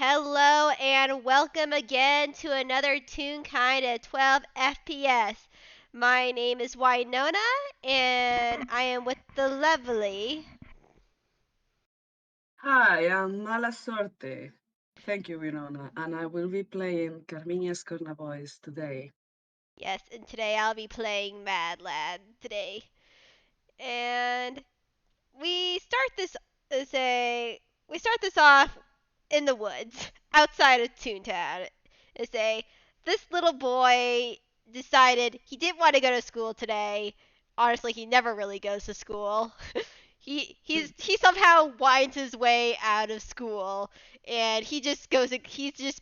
Hello and welcome again to another Toonkind at 12 FPS. My name is Winona and I am with the lovely. Hi, I'm Mala Sorte. Thank you, Winona, and I will be playing Carmiña's Corner Voice today. Yes, and today I'll be playing Mad Lad today. And we start this say we start this off in the woods outside of Toontown. Say this little boy decided he didn't want to go to school today. Honestly, he never really goes to school. He somehow winds his way out of school, and he's just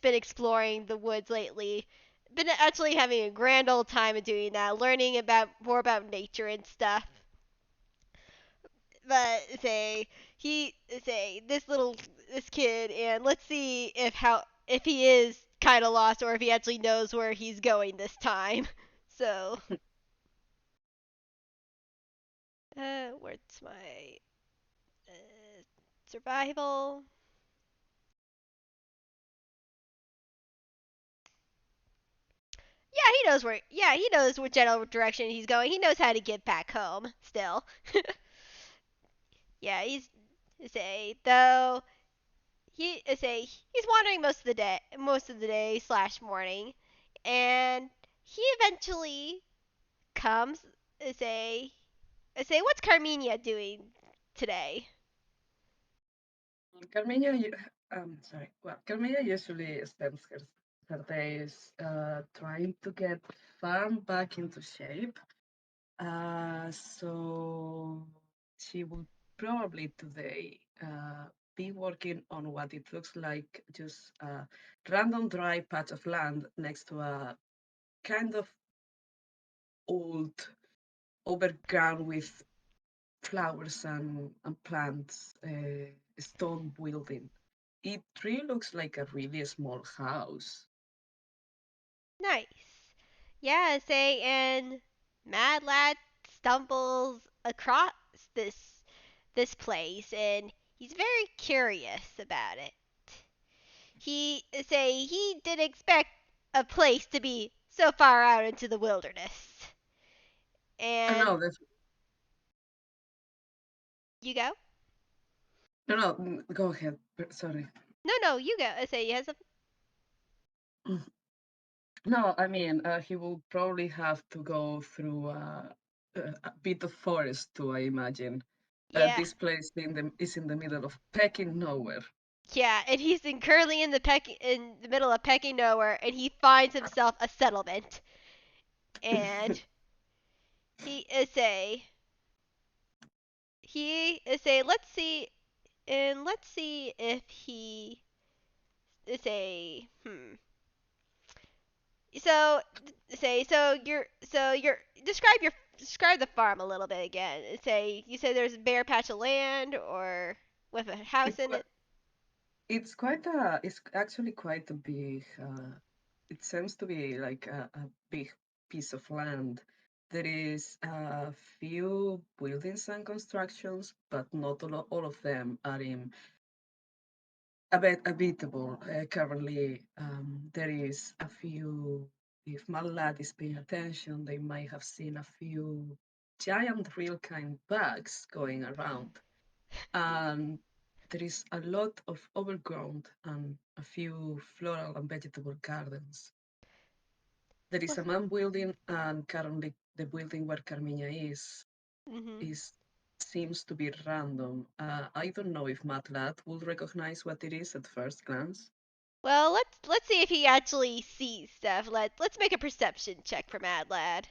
been exploring the woods lately. Been actually having a grand old time of doing that, learning about more about nature and stuff. But this kid, and let's see if he is kind of lost or if he actually knows where he's going this time. So, where's my survival? Yeah, he knows where. Yeah, he knows what general direction he's going. He knows how to get back home. Still, yeah, he's say though he's wandering most of the day slash morning, and he eventually comes. Say say what's Carmiña doing today? Carmiña, Carmiña usually spends her days trying to get farm back into shape. So she will probably today be working on what it looks like just a random dry patch of land next to a kind of old, overgrown with flowers and plants, stone building. It really looks like a really small house. Nice. Yeah, say and Mad Lad stumbles across this place, and he's very curious about it. He didn't expect a place to be so far out into the wilderness. And No, you go? go ahead. Sorry. No, you go. I say yes. No, I mean, he will probably have to go through a bit of forest too, I imagine. Yeah, This place is in the middle of pecking nowhere. yeah. And currently in the middle of pecking nowhere, and he finds himself a settlement. And he is a he is a let's see if he is a So you're describe the farm a little bit again. Say you say there's a bare patch of land or with a house It's in quite, it. it's actually quite a big, it seems to be like a big piece of land. There is a few buildings and constructions, but not all of them are in habitable. Currently, there is a few, if Malad is paying attention, they might have seen a few giant real kind bugs going around. And there is a lot of overgrown and a few floral and vegetable gardens. There is a man building, and currently the building where Carmiña Mhm. is seems to be random. I don't know if Matlat will recognize what it is at first glance. Well, let's see if he actually sees stuff. Let's make a perception check for Mad Lad.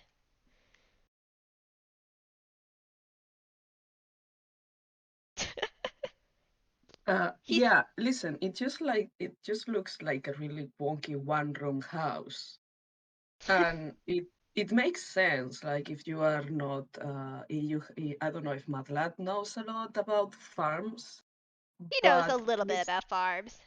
He's Yeah, listen, it just looks like a really wonky one-room house. And it makes sense, like if you are not I don't know if Matlat knows a lot about farms, he knows a but little bit about farms.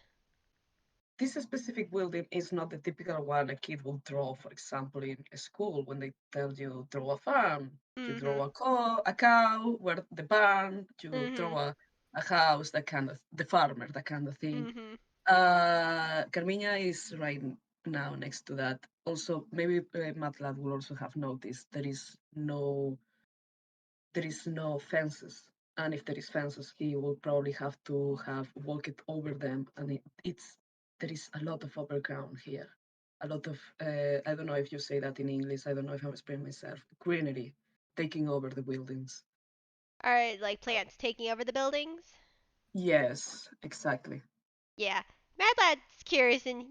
this specific building is not the typical one a kid will draw, for example, in a school when they tell you draw a farm. You draw Mhm. a cow, where the barn, you draw Mhm. a house, that kind of the farmer, that kind of thing. Mhm. Carmiña is right now next to that. Also, maybe Matlad will also have noticed there is no fences, and if there is fences, he will probably have to have walk it over them, and it's there is a lot of overground here, a lot of I don't know if you say that in English. I don't know if I'm explaining myself. Greenery taking over the buildings. Are like plants taking over the buildings? Yes, exactly. Yeah. Mad Lad's curious and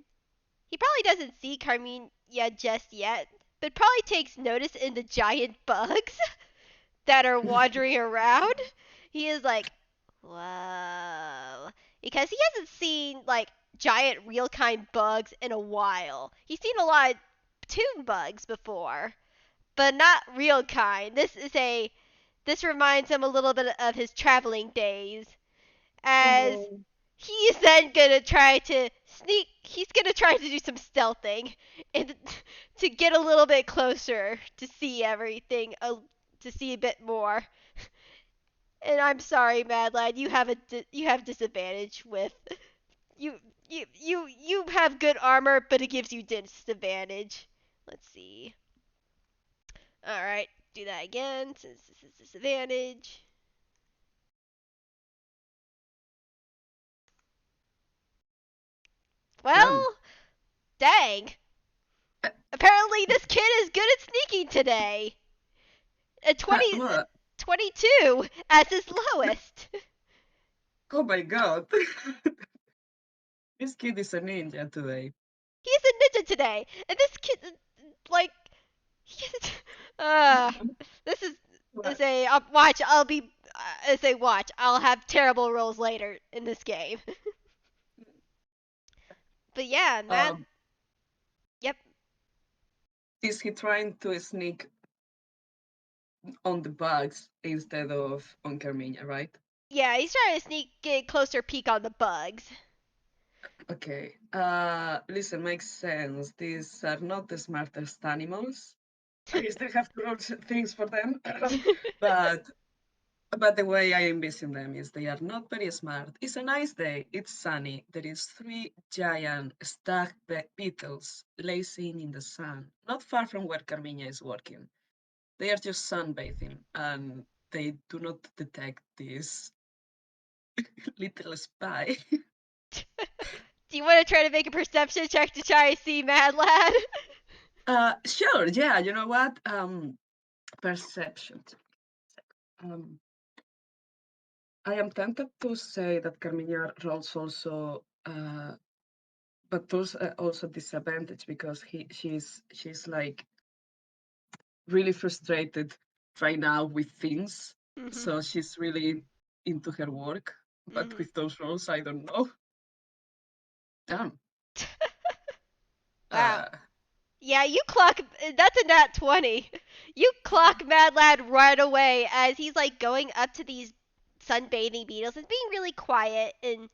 he probably doesn't see Carmine just yet, but probably takes notice in the giant bugs that are wandering around. He is like, whoa. Because he hasn't seen like giant real kind bugs in a while. He's seen a lot of toon bugs before, but not real kind. This reminds him a little bit of his traveling days, as Oh, he's then gonna try to sneak. He's gonna try to do some stealthing and to get a little bit closer to see everything, to see a bit more. And I'm sorry, Mad Lad, you have disadvantage with you. You have good armor, but it gives you disadvantage. Let's see. All right, do that again since this is disadvantage. done. Well, dang. Apparently, this kid is good at sneaking today. A 20, What? 22 as his lowest. Oh my god. This kid is a ninja today. He's a ninja today, and this kid, like, he's, uh, this is What? a watch. I'll be, say watch. I'll have terrible rolls later in this game. But yeah, man. Um, Yep. is he trying to sneak on the bugs instead of on Carmiña, right? Yeah, he's trying to get a closer peek on the bugs. Okay. Listen, makes sense. These are not the smartest animals. I still have to roll things for them, but the way I envision them is they are not very smart. It's a nice day. It's sunny. There is three giant stag beetles lazing in the sun, not far from where Carmiña is working. They are just sunbathing, and they do not detect this little spy. Do you want to try to make a perception check to try to see Mad Lad? Sure, yeah. You know what? Perception. Um, I am tempted to say that Carmiña rolls also, but those are also disadvantage because she's like really frustrated right now with things, Mhm. so she's really into her work. But Mhm. with those rolls, I don't know. Damn. Wow. Uh, Yeah, you clock. That's a nat 20. You clock Mad Lad right away as he's like going up to these sunbathing beetles and being really quiet and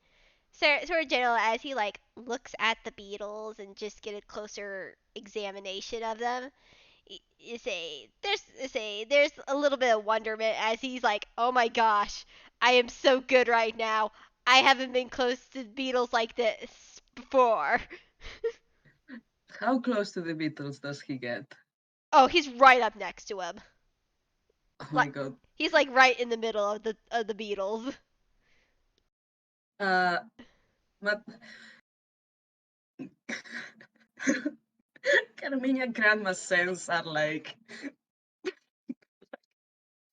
sort of general as he like looks at the beetles and just get a closer examination of them. There's a little bit of wonderment as he's like, oh my gosh, I am so good right now. I haven't been close to beetles like this before. how close to the Beatles does he get? Oh, he's right up next to him. Oh my Like god. he's like right in the middle of the beetles. Uh, but Carmiña grandma's sense are like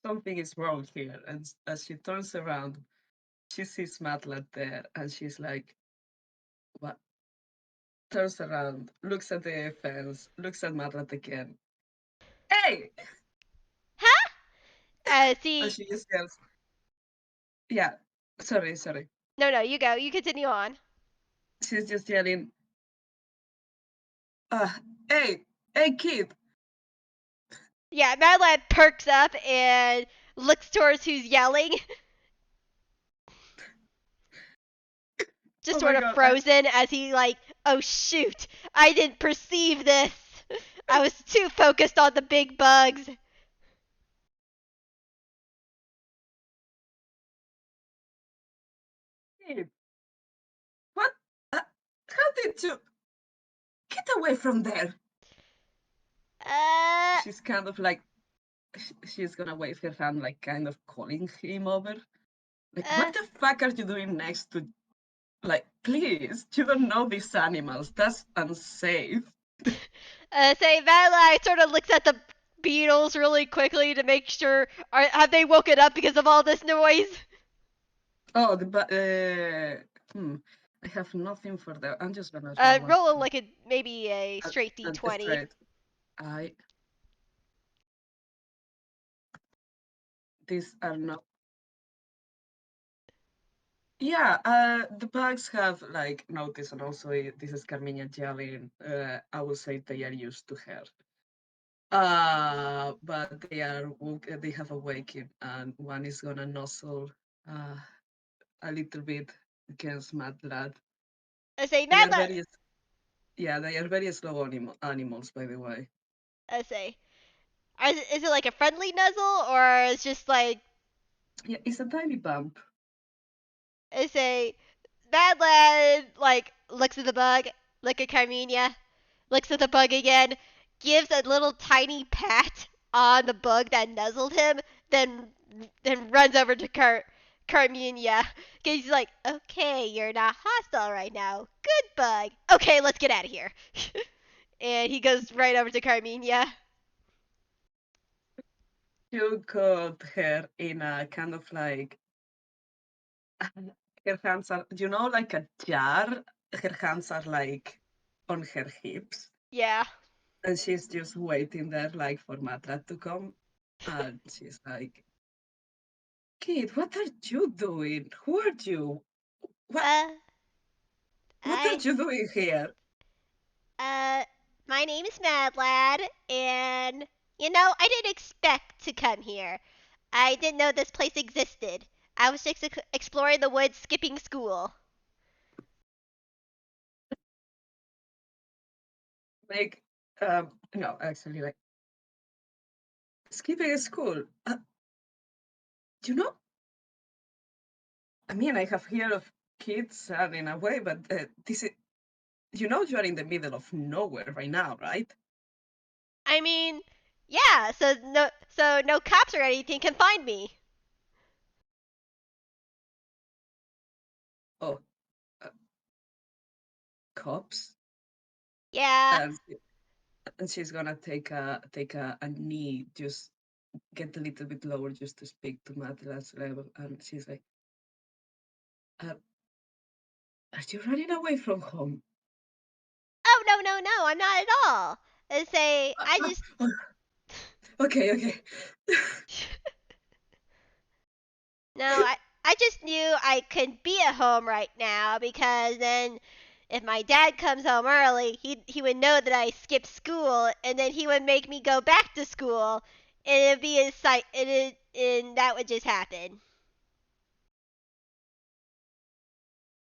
something is wrong here, and as she turns around, she sees Matlat there, and she's like, "What?" Turns around, looks at the fence, looks at Matlat again. Hey! Huh? As And he she just yells, "Yeah, sorry, sorry." no, you go. You continue on. She's just yelling, "Ah, hey, hey, kid!" Yeah, Madeline perks up and looks towards who's yelling, just Oh sort my of god, frozen as he like, oh shoot, I didn't perceive this. I was too focused on the big bugs. kid, what? trying to get away from there. Uh, She's kind of like, she's gonna wave her hand, like kind of calling him over. Like, uh, what the fuck are you doing next to, like, please, you don't know these animals. That's unsafe. say Madeline sort of looks at the beetles really quickly to make sure have they woken up because of all this noise? Oh, hmm. I have nothing for that. I'm just gonna roll Roll like a maybe a straight a d20. straight. I These are not. Yeah, the bugs have like noticed, and also this is Carmiña yelling. I would say they are used to her. But they have awakened, and one is gonna nuzzle uh, a little bit against Mad Lad. I say They are Madeline. very, yeah, they are very slow animals, by the way. I say, is it like a friendly nuzzle or it's just like Yeah, it's a tiny bump. I say Madeline like looks at the bug, look at Carminia, looks at the bug again, gives a little tiny pat on the bug that nuzzled him, then runs over to Carminia. He's like, okay, you're not hostile right now. Good bug. Okay, let's get out of here. And he goes right over to Carminia. You got her in a kind of like her hands are, like a jar. Her hands are like on her hips, Yeah. and she's just waiting there, like for Matra to come. And she's like, "Kid, what are you doing? Who are you? What Uh, what are I you doing here?" Uh, my name is Mad Lad, and I didn't expect to come here. I didn't know this place existed. I was just exploring the woods, skipping school. Like, no, actually, like skipping school. You know, I mean, I have heard of kids running away, but this is, you are in the middle of nowhere right now, right? I mean, yeah. So no cops or anything can find me. Oh, uh, cops. Yeah. And she's gonna take a knee, just get a little bit lower, just to speak to Matla's level, and she's like, uh, "Are you running away from home?" Oh no, I'm not at all. I say I just Oh, okay, okay. No, I just knew I couldn't be at home right now because then if my dad comes home early, he would know that I skipped school and then he would make me go back to school and it'd be a sight and that would just happen.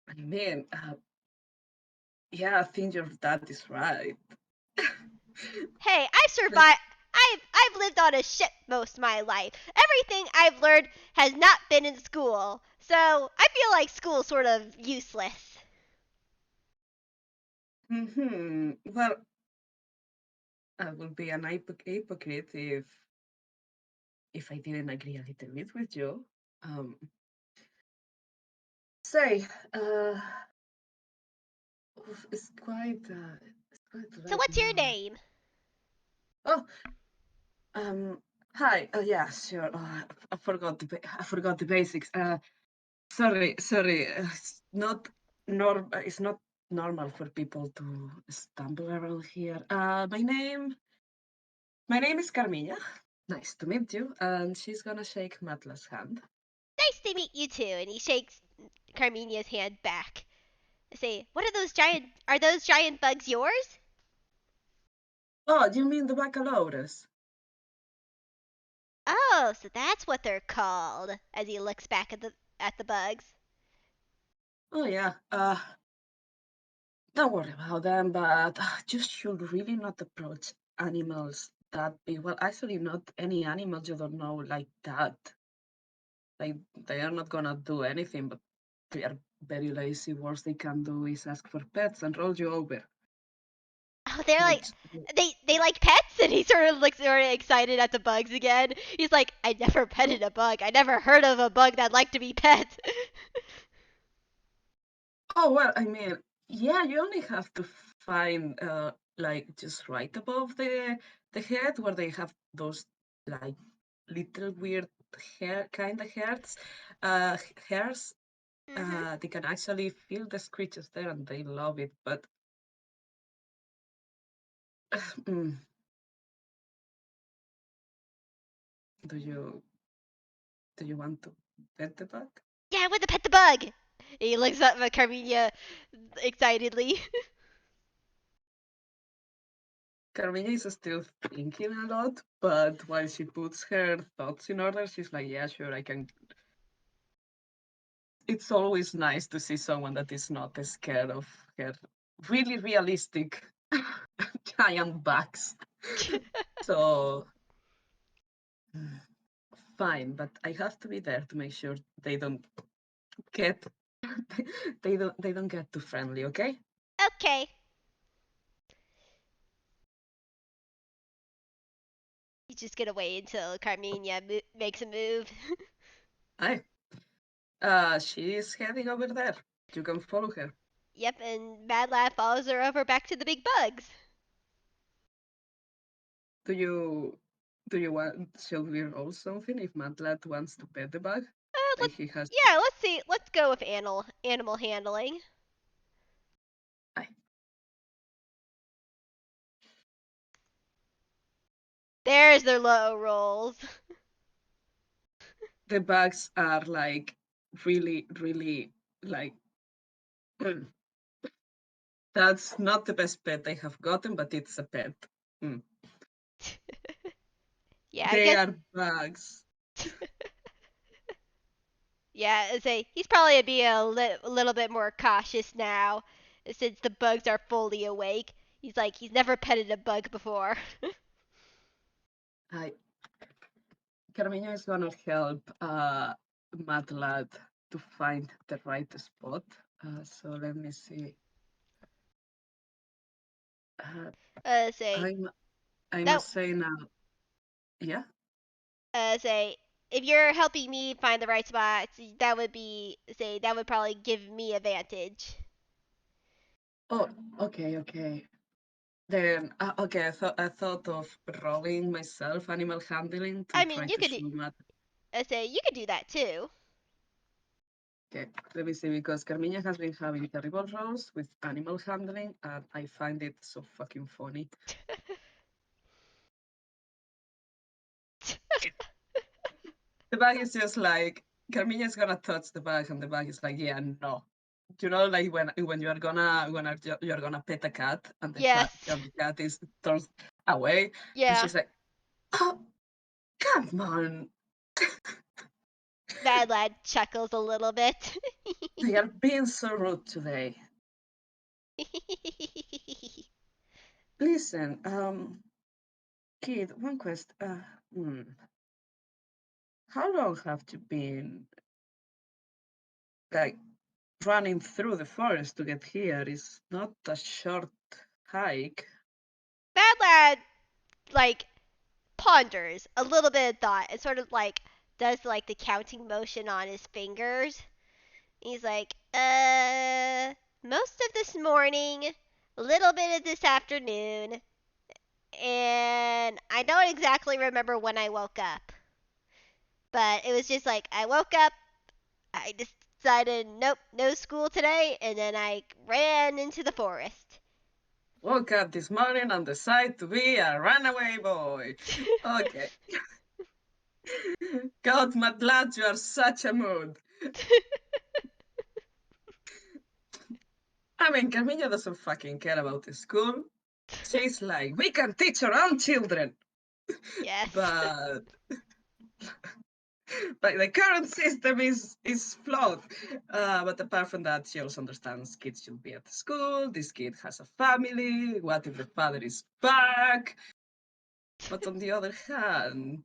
I mean, yeah, I think your dad is right. Hey, I've Like, survived. I've lived on a ship most of my life. Everything I've learned has not been in school. So, I feel like school's sort of useless. well, I would be an hypocrite if I didn't agree a little bit with you. Um, say, uh, it's quite So, late what's your now. name? Oh, hi. Yeah, sure. I forgot the basics. Sorry. It's not normal for people to stumble around here. My name is Carmiña. Nice to meet you. And she's gonna shake Matla's hand. Nice to meet you too. And he shakes Carminia's hand back. I say, what are those giant bugs yours? Oh, you mean the baccalaureus? Oh, so that's what they're called. As he looks back at the bugs. Oh yeah. Don't worry about them, but you should really not approach animals that big. Well, actually, not any animals you don't know like that. Like, they are not gonna do anything, but they are very lazy. Worst they can do is ask for pets and roll you over. Oh, they're like Which, they like pets, and he sort of looks sort of excited at the bugs again. He's like, I never petted a bug. I never heard of a bug that liked to be pet. oh well, I mean, yeah, you only have to find like just right above the head where they have those like little weird hair kind of hairs, uh, hairs. Mhm. They can actually feel the screeches there, and they love it. But mm, do you do you want to pet the bug? Yeah, I want to pet the bug. He looks up at Carmiña excitedly. Carmiña is still thinking a lot, but while she puts her thoughts in order, she's like, "Yeah, sure, I can." It's always nice to see someone that is not scared of her really realistic giant bugs. So fine, but I have to be there to make sure they don't get they don't get too friendly, okay? Okay. He's just gonna wait until Carmiña makes a move. Hi. She is heading over there. You can follow her. Yep, and Mad Lad follows her over back to the big bugs. Do you do you want shall we roll something if Matlat wants to pet the bug? Like Let's he has yeah, let's see. Let's go with animal handling. I, There's their low rolls. the bugs are like really, really like mm, that's not the best pet I have gotten, but it's a pet. Mm. Yeah, I They guess. are bugs. Yeah, I say he's probably be a little bit more cautious now, since the bugs are fully awake. He's like he's never petted a bug before. I Carmiña is gonna help Matlat to find the right spot. So let me see. Uh, Say I'm I that. must say now, yeah. Say if you're helping me find the right spots, that would probably give me advantage. Oh, okay, okay. Then, okay, I thought of rolling myself animal handling to I mean, try you to could show Matt. say you could do that too. Okay, let me see, because Carmiña has been having terrible rolls with animal handling, and I find it so fucking funny. The bag is just like Carmiña is gonna touch the bag, and the bag is like, yeah, no. You know, like when you're gonna pet a cat, and Yes. the cat is turns away, and Yeah. she's like, oh, come on. Mad Lad chuckles a little bit. They are being so rude today. Listen, kid, one question. How long have you been like running through the forest to get here? It's not a short hike. Mad Lad like ponders a little bit of thought and sort of like does like the counting motion on his fingers. He's like, most of this morning, a little bit of this afternoon, and I don't exactly remember when I woke up. But it was just like I woke up, I decided nope, no school today, and then I ran into the forest. Woke up this morning and decided to be a runaway boy. Okay. God, my lad, you are such a mood. I mean, Camilla doesn't fucking care about the school. She's like, we can teach our own children. Yes. But the current system is flawed. But apart from that, she also understands kids should be at school. This kid has a family. What if the father is back? But on the other hand,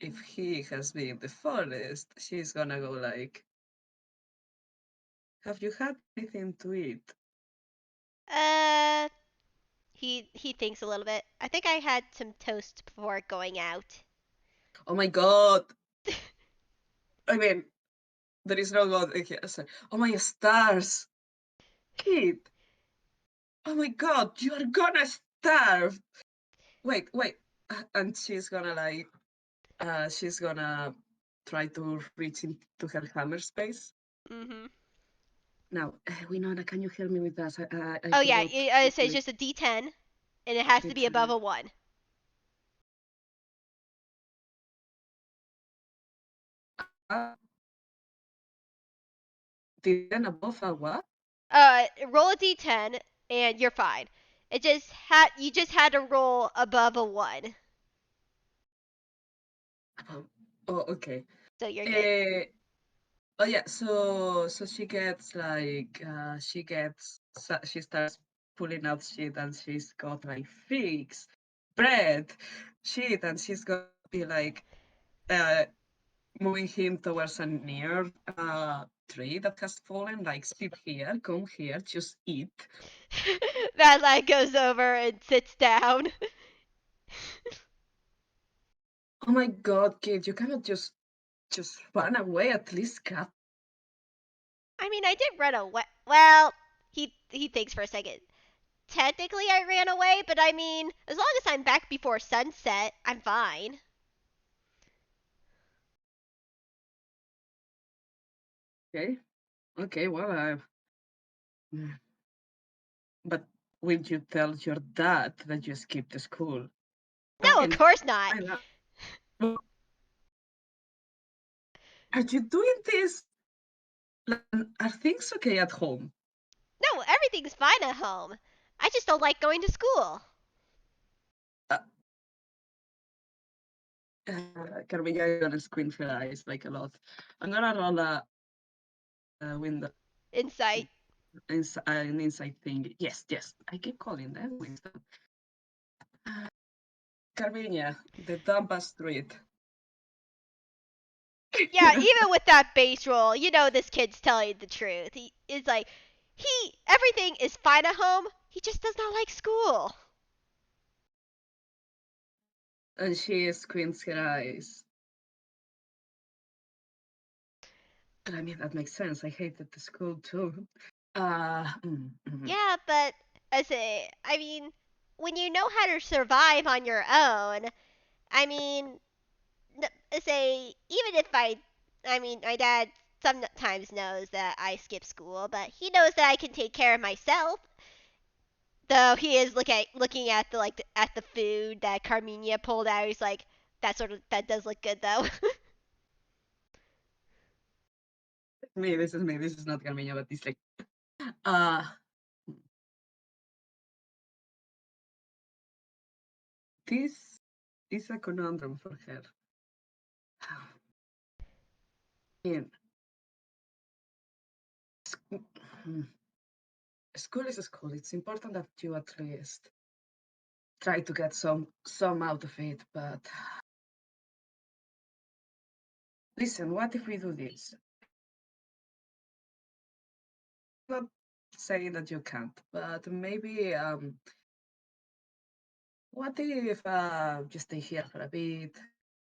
if he has been in the forest, she's gonna go like, Have you had anything to eat? Uh, he thinks a little bit. I think I had some toast before going out. Oh my god! I mean, there is no god here. Oh my stars, kid! Oh my god, you are gonna starve! Wait, wait. And she's gonna she's gonna try to reach into her hammer space. Mm-hmm. Now, Winona, can you help me with that? I Oh yeah, forgot it says just a D10, and it has to be above the a 1. uh, the ten above a what? Roll a D10, and you're fine. You just had to roll above a 1, Oh, okay. so you're good. Uh, oh yeah, so she gets she starts pulling out shit and she's got like figs, bread, shit, and she's gonna be like uh moving him towards a near tree that has fallen, like sit here, come here, just eat. That lad goes over and sits down. Oh my god, kid, you cannot just run away, at least cat. I mean, I did run away. Well, he thinks for a second. Technically, I ran away, but I mean, as long as I'm back before sunset, I'm fine. Okay, okay, well, but will you tell your dad that you skipped the school? I No, of mean, course not. I know. Well, are you doing this? Like, are things okay at home? No, everything's fine at home. I just don't like going to school. Uh, Carmiña is gonna squint her eyes like a lot. I'm gonna roll a window, Insight. an inside thing. Yes, yes. I keep calling them wisdom. Carmiña, the dumbest street. Yeah, even with that base roll, you know this kid's telling the truth. He is like, everything is fine at home. He just does not like school. And she squints her eyes. And I mean, that makes sense. I hated the school too. Mhm. Yeah, but I mean, when you know how to survive on your own, I mean, even if I mean, my dad sometimes knows that I skip school, but he knows that I can take care of myself. Though he is looking at at the food that Carminia pulled out. He's like, that does look good though. Me, this is me. This is not Carmiña, but it's like, uh, this is a conundrum for her. In school is a school. It's important that you at least try to get some out of it. But listen, what if we do this? Not saying that you can't, but maybe what if you stay here for a bit,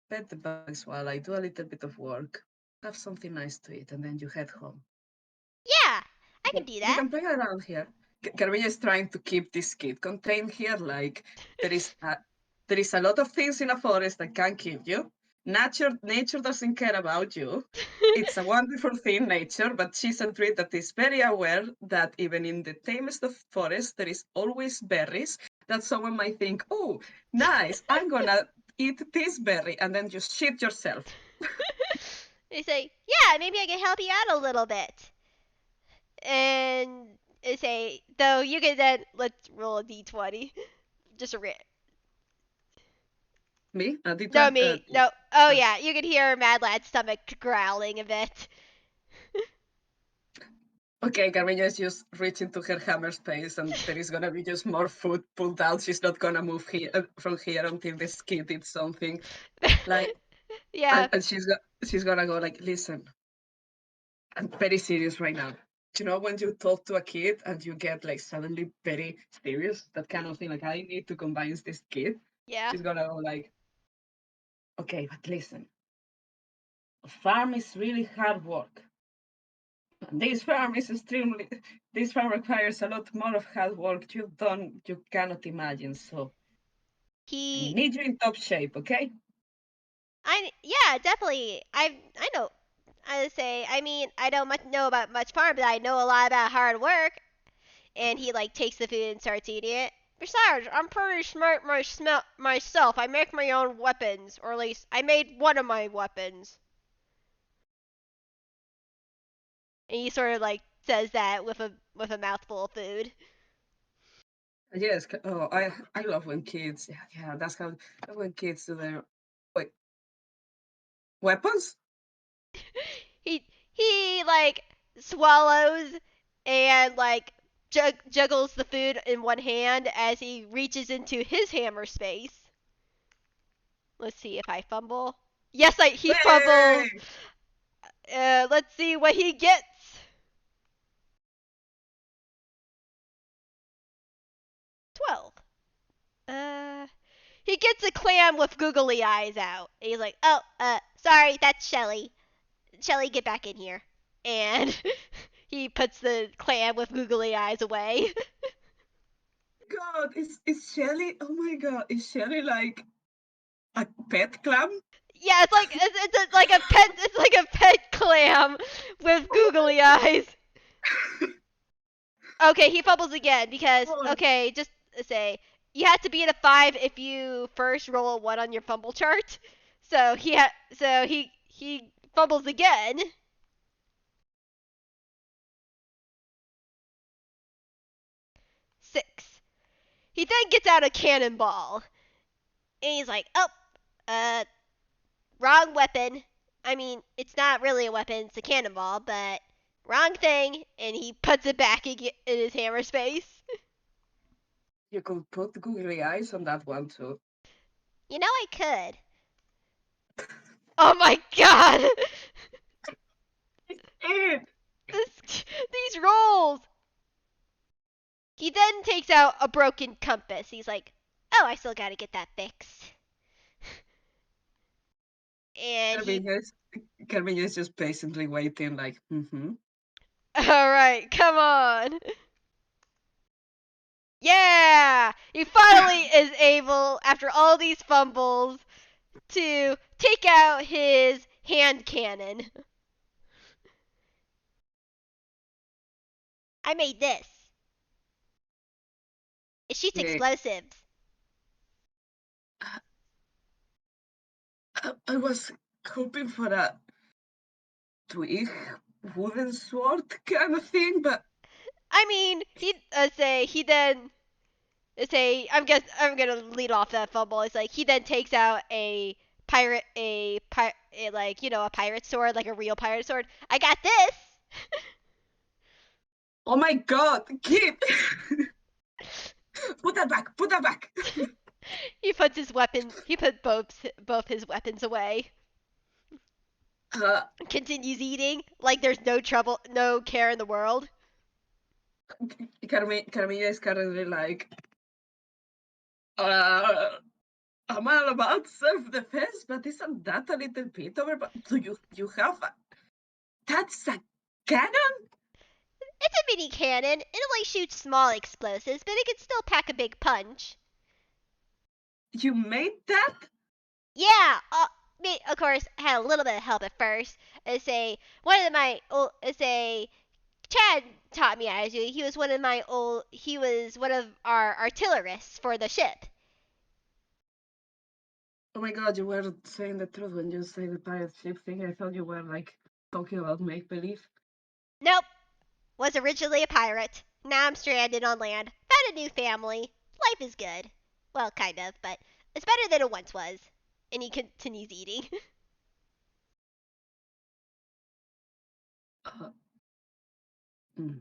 pet the bugs while I do a little bit of work, have something nice to eat, and then you head home. Yeah, I can do We that. can play around here. Carmilla is trying to keep this kid contained here. Like there is a there is a lot of things in a forest that can kill you. Nature doesn't care about you. It's a wonderful thing, nature, but she's a tree that is very aware that even in the tamest of forests, there is always berries that someone might think, oh, nice, I'm gonna eat this berry, and then you shit yourself. They say, yeah, maybe I can help you out a little bit. And they say, though you can then let's roll a d20. Just a Me? no me no. Oh Uh, yeah, you can hear Mad Lad's stomach growling a bit. Okay, Carmilla is just reaching to her hammer space, and there is gonna be just more food pulled out. She's not gonna move here from here until the kid eats something. Like, Yeah. and she's gonna go like, listen, I'm very serious right now. You know, when you talk to a kid and you get like suddenly very serious, that kind of thing, like I need to convince this kid. Yeah. She's gonna go like, okay, but listen, a farm is really hard work. And this farm is extremely, this farm requires a lot more of hard work you cannot imagine. So I He need you in top shape, okay? I yeah, definitely. I know. I would say. I mean, I don't much know about much farm, but I know a lot about hard work. And he like takes the food and starts eating it. Besides, I'm pretty smart myself. I make my own weapons, or at least I made one of my weapons. And he sort of like says that with a mouthful of food. Yes. Oh, I love when kids. Yeah, yeah. That's how when kids do their wait weapons. He like swallows and like juggles the food in one hand as he reaches into his hammer space. Let's see if I fumble. Yes, he fumbles. Hey! Let's see what he gets. 12. Uh, he gets a clam with googly eyes out. And he's like, "Oh, sorry, that's Shelly. Shelly, get back in here." And he puts the clam with googly eyes away. God, is Shelly? Oh my God, is Shelly like a pet clam? Yeah, like a pet. It's like a pet clam with Oh googly my eyes. Okay, he fumbles again because God! okay, just say you have to be at a 5 if you first roll a 1 on your fumble chart. So he fumbles again. 6. He then gets out a cannonball and he's like, "Oh, uh, wrong weapon. I mean, it's not really a weapon; it's a cannonball, but wrong thing." And he puts it back in his hammer space. You could put googly eyes on that one too. You know I could. Oh my god! It. These rolls! He then takes out a broken compass. He's like, "Oh, I still gotta get that fixed." And he, Carmiña is Carmiña is just patiently waiting, like, mm-hmm. alright, come on. Yeah! He finally is able, after all these fumbles, to take out his hand cannon. I made this. It shoots Yeah. explosives. I was hoping for a twig wooden sword kind of thing, but I mean, he then say I'm gonna lead off that fumble. It's like he then takes out a like a pirate sword, like a real pirate sword. I got this. oh my God, kid, put that back, put that back. He puts his weapon. He put both his weapons away. Uh, Continues eating like there's no trouble, no care in the world. Carmilla is currently like, uh, I'm all about self-defense, but isn't that a little bit over? But do you have that's a cannon? It's a mini cannon. It only shoots small explosives, but it can still pack a big punch. You made that? Yeah, me, of course, I had a little bit of help at first. It's a one of my old. It's a Chad taught me how to do it. He was one of my old. He was one of our artillerists for the ship. Oh my God, you were saying the truth when you say the pirate ship thing. I thought you were like talking about make believe. Nope, was originally a pirate. Now I'm stranded on land. Found a new family. Life is good. Well, kind of, but it's better than it once was. And he continues eating. Uh, mm.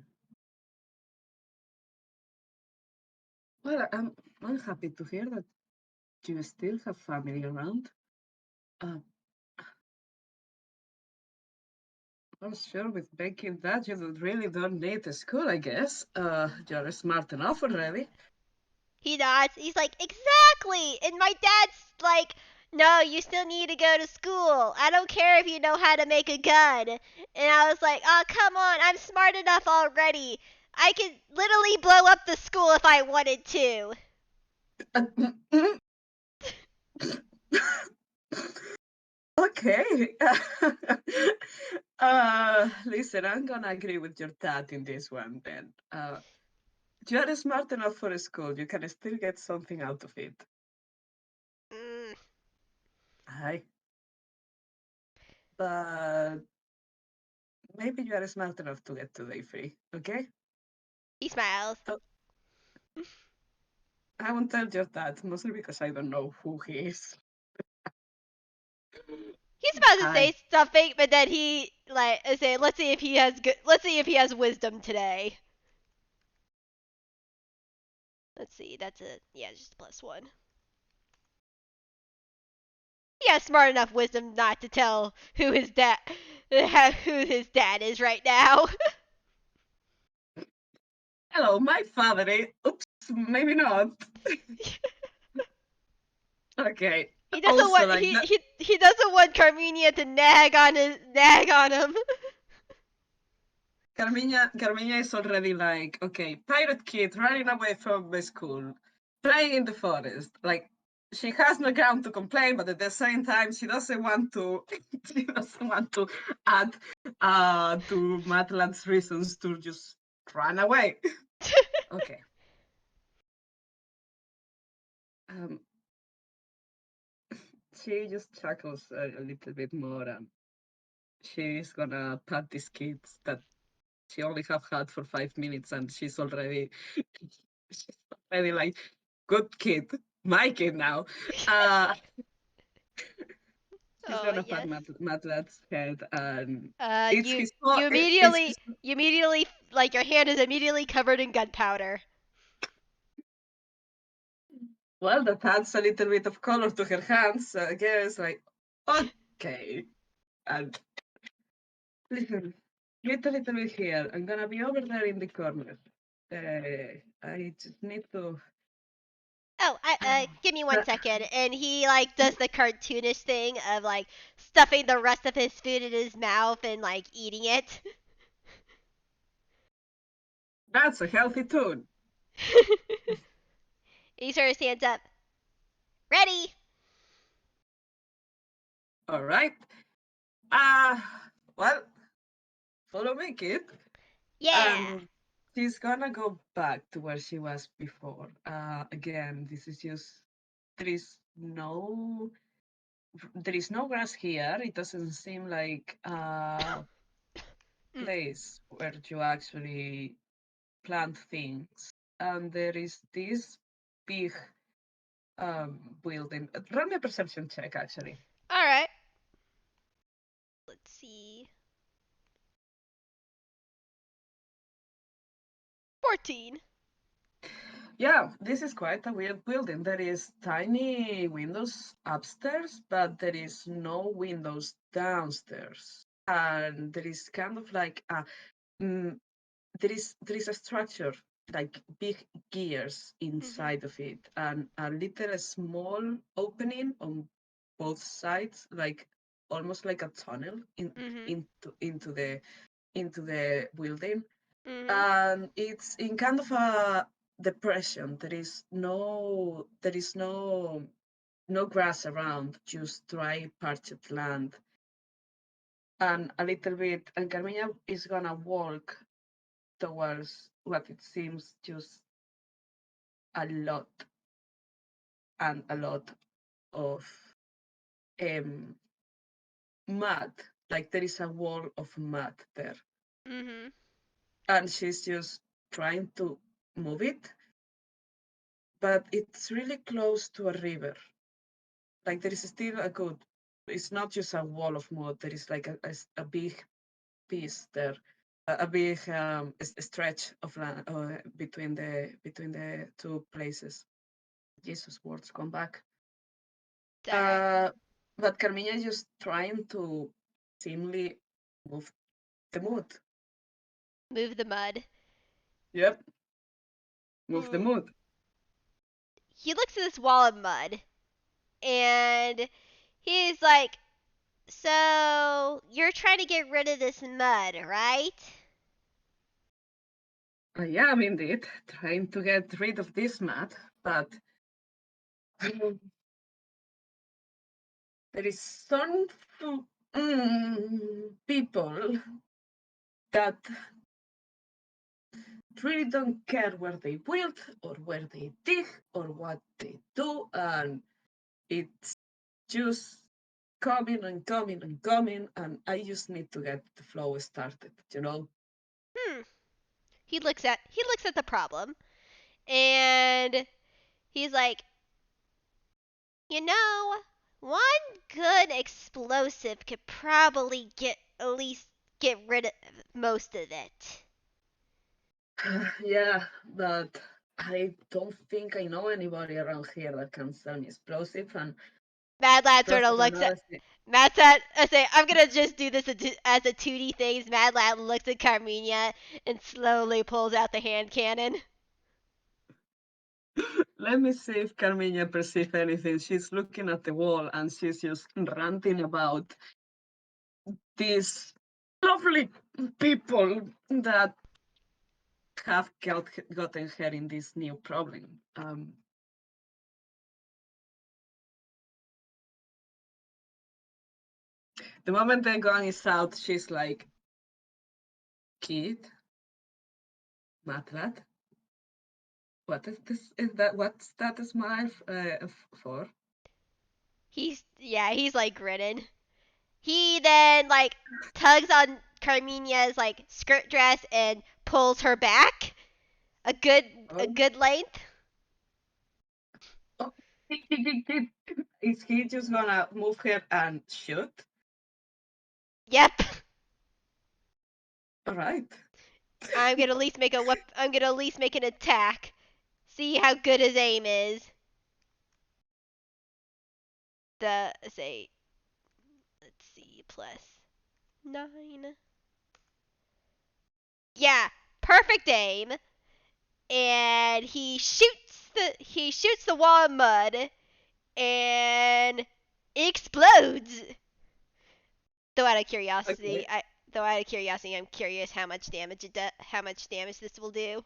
Well, I'm happy to hear that you still have family around. Uh, I'm sure with making that you really don't need a school, I guess. You're smart enough already. He nods. He's like, exactly. And my dad's like, no, you still need to go to school. I don't care if you know how to make a gun. And I was like, oh, come on. I'm smart enough already. I could literally blow up the school if I wanted to. Okay. Listen, I'm gonna agree with your dad in this one then. You're smart enough for a school. You can still get something out of it. Mm. Aye. But maybe you are smart enough to get today free, okay? He smiles. So I won't tell your dad, mostly because I don't know who he is. He's about to Aye. say something, but then he like say, let's see if he has good. Let's see if he has wisdom today. Let's see. That's a yeah, just a +1. He has smart enough wisdom not to tell who his dad is right now. Hello, my father. Oops, maybe not. Okay. He doesn't Also, want like that. he doesn't want Carmiña to nag on him. Carmiña is already like, okay, pirate kid running away from the school, playing in the forest. Like, she has no ground to complain, but at the same time, she doesn't want to. She doesn't want to add to Matland's reasons to just run away. Okay. Um, she just chuckles a little bit more, and she's gonna pat these kids that she only have had for 5 minutes, and she's already like, good kid, my kid now. Uh, she's Oh gonna pat yes. Matlad's head, and Uh, it's you his you it's immediately his. you immediately like your hand is immediately covered in gunpowder. Well, that adds a little bit of color to her hands. I guess, like, okay, and listen, wait a little bit here. I'm gonna be over there in the corner. I just need to. Oh, give me one That, second. And he like does the cartoonish thing of like stuffing the rest of his food in his mouth and like eating it. that's a healthy tune. He sort of stands up. Ready? All right. Uh, well, follow me, kid. Yeah. And she's gonna go back to where she was before. Again, this is just there is no there is no grass here. It doesn't seem like a Mm. place where you actually plant things. And there is this big building. Run me a perception check, actually. All right. Let's see. 14. Yeah, this is quite a weird building. There is tiny windows upstairs, but there is no windows downstairs. And there is kind of like a mm, there is a structure like big gears Mhm. inside of it, and a little small opening on both sides, like almost like a tunnel Mhm. into the building, Mhm. and it's in kind of a depression. There is no grass around, just dry parched land, and a little bit. And Carmina is gonna walk towards what it seems just a lot and a lot of um, mud. Like there is a wall of mud there, Mhm. and she's just trying to move it, but it's really close to a river. Like there is still a good. It's not just a wall of mud. There is like a big piece there, a big stretch of land between the two places. Jesus, words come back. It's all right. Uh, but Carmina is just trying to seemingly move the mood. Move the mud. Yep, move the Hmm. mood. He looks at this wall of mud and he's like, "So, you're trying to get rid of this mud, right?" I am indeed trying to get rid of this mat, but there is some people that really don't care where they build or where they dig or what they do, and it's just coming and coming and coming, and I just need to get the flow started, you know? Hmm. He looks at the problem and he's like, "You know, one good explosive could probably get rid of most of it." Yeah, but I don't think I know anybody around here that can sell me explosive, and Mad Lad sort of explosive looks at another thing. Mad Lad. I say, "I'm gonna just do this as a 2D thing." Mad Lad looks at Carmiña and slowly pulls out the hand cannon. Let me see if Carmiña perceives anything. She's looking at the wall and she's just ranting about these lovely people that have gotten her in this new problem. The moment the gun is out, she's like, "Kid, Matlat, what is this? Is that what's that smile for?" He's like grinning. He then like tugs on Carminia's like skirt dress and pulls her back a good a Oh, good length. oh, is he just gonna move her and shoot? Yep. All right. I'm gonna at least make an attack. See how good his aim is. The say let's see +9. Yeah, perfect aim. And he shoots the wall of mud and it explodes. Though out of curiosity, Okay. I though out of curiosity, I'm curious how much damage this will do.